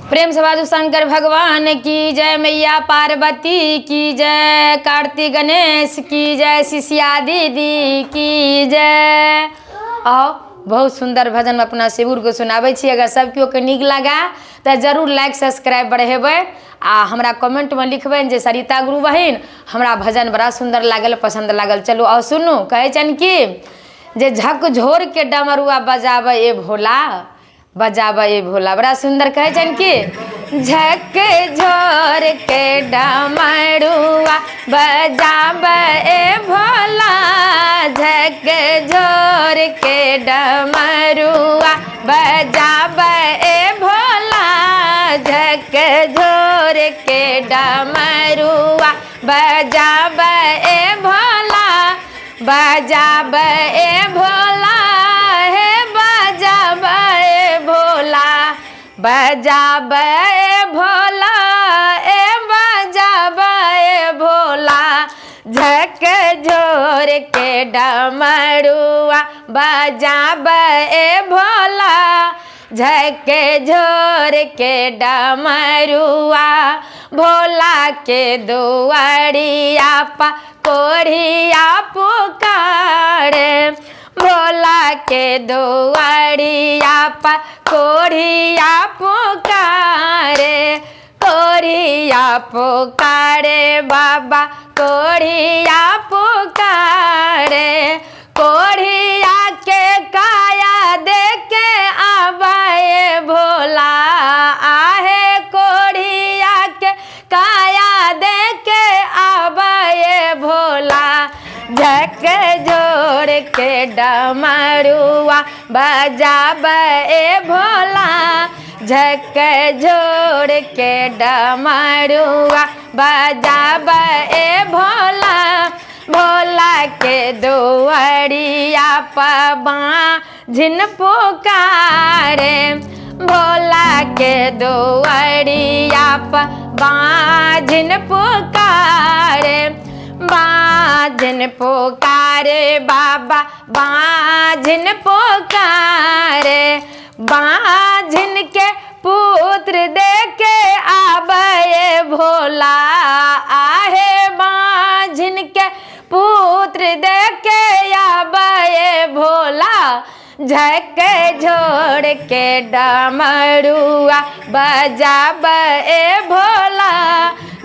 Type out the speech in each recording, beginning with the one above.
प्रेम से बाजू शंकर भगवान की जय, मैया पार्वती की जय, कार्तिक गणेश की जय, शिष्या दीदी की जय। आओ बहुत सुंदर भजन अपना शिवुर को सुनाबै छी। अगर सब केओ के नीक लगा तो जरूर लाइक सब्सक्राइब बढ़ेबै आ हमरा कमेंट में लिखबै जे सरिता गुरु बहिन हमरा भजन बड़ा सुंदर लागल, पसंद लागल। चलू आओ सुनू। कहै छन कि जे झकझोर के डमरुआ बजाबै ए भोला, बजाबै ए भोला। बड़ा सुंदर कहै छन कि झकझोर के डमरुआ बजाबै ए भोला, झकझोर के डमरुआ बजाबै ए भोला, झकझोर के डमरुआ बजाबै ए भोला, बजाबै ए भोला, हे बजाबै ए भोला, बजाबै ए भोला, ए बजाबै ए भोला, झकझोर के डमरुआ बजाबै ए भोला, झकझोर के डमरुआ। भोला के दुआरिया पा कोढ़िया पुकारे, भोला के दुआरिया पा कोढ़िया पुकारे, कोढ़िया पुकारे बाबा, कोढ़िया पुकारे। कोढ़िया के काया देके आबाए भोला, आहे कोढ़िया के काया देके आबाए भोला, झकझोर के डमरुआ बजाबै ए भोला, झकझोर के डमरुआ बजाबै ए भोला। भोला के दुआरिया पर बाँझिन पुकारे, भोला के दुआरिया पर बाँझिन पुकारे, बाँझिन पुकारे बाबा, बाँझिन पुकारे। बाँझिन के पुत्र देके आबे भोला, आहे बाँझिन के पुत्र देके आबे भोला, झकझोर के डमरुआ बजाबै ए भोला,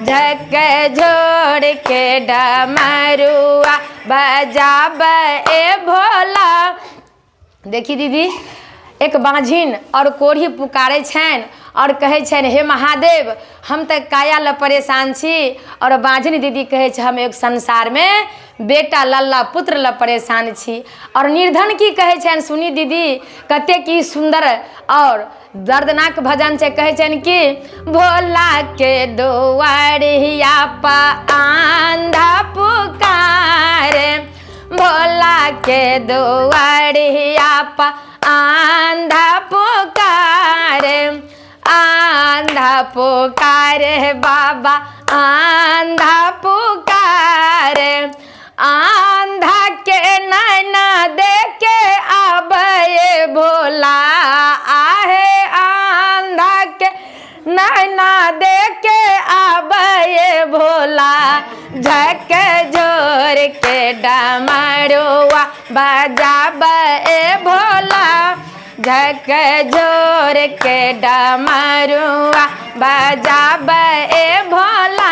झकझोर के डमरुआ बजाबै ए भोला। देखी दीदी, एक बाँझिन और कोढ़ी पुकारे छन और कहे छन हे महादेव हम तो काया ल परेशान छी, और बाँझिन दीदी कहे छ हम एक संसार में बेटा लल्ला पुत्र ल परेशान छी। और निर्धन की कहे छन सुनी दीदी, कते की सुंदर और दर्दनाक भजन से कहे छन कि भोला के दुआरिया पा आंधा पुकारे, भोला के दुआरिया पा आंधा पुकारे, आंधा पुकारे बाबा, आंधा पुकारे। आंधा के नैना देके आबे भोला, आहे आंधा के नैना देके आबे भोला, झकझोर के डमरुआ बजाबै ए भोला, झकझोर के डमरुआ बजाबै ए भोला।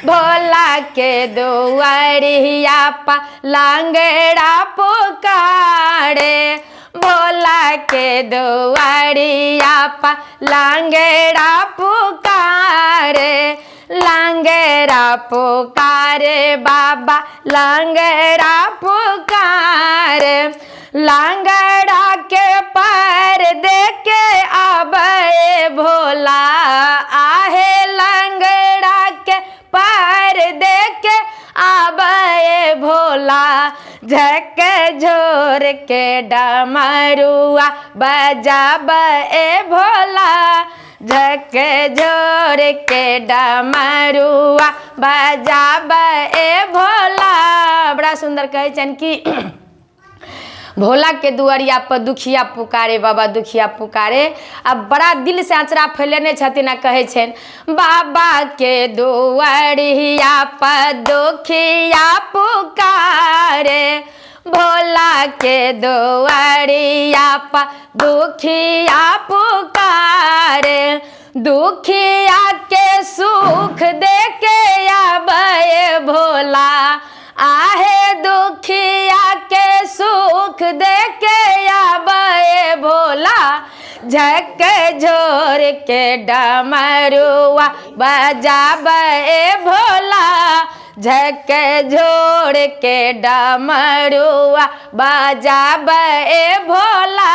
भोला के दुआरिया पा लांगड़ा पुकारे, भोला के दुआरिया पा लांगड़ा पुकारे, लांगड़ा पुकारे बाबा, लांगड़ा पुकारे। लांगड़ा के पैर देके आबे भोला, आहे लांगड़ा के पैर देके आबे भोला, झकझोर के डमरुआ बजाबै ए भोला, झकझोर के डमरुआ बजाबै ए भोला। बड़ा सुंदर कहे छन कि भोला के दुआरिया पर दुखिया पुकारे, बाबा दुखिया पुकारे। अब बड़ा दिल से अचरा फैलेने छथिन आ कहै छन, बाबा के दुआरिया पर दुखिया पुकारे, भोला के दुआरिया पर दुखिया पुकारे, दुखिया के सुख दे के आबे भोला, आहे दुखिया के सुख दे के आबे भोला, झक झोर के डमरुआ बजाबे भोला, झक झोर के डमरुआ बजाबे भोला,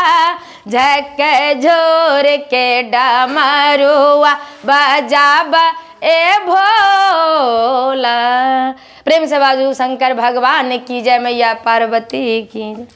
झक झोर के डमरुआ बजाबे भोला। प्रेम से बाजू शंकर भगवान की जय, मैया पार्वती की जय।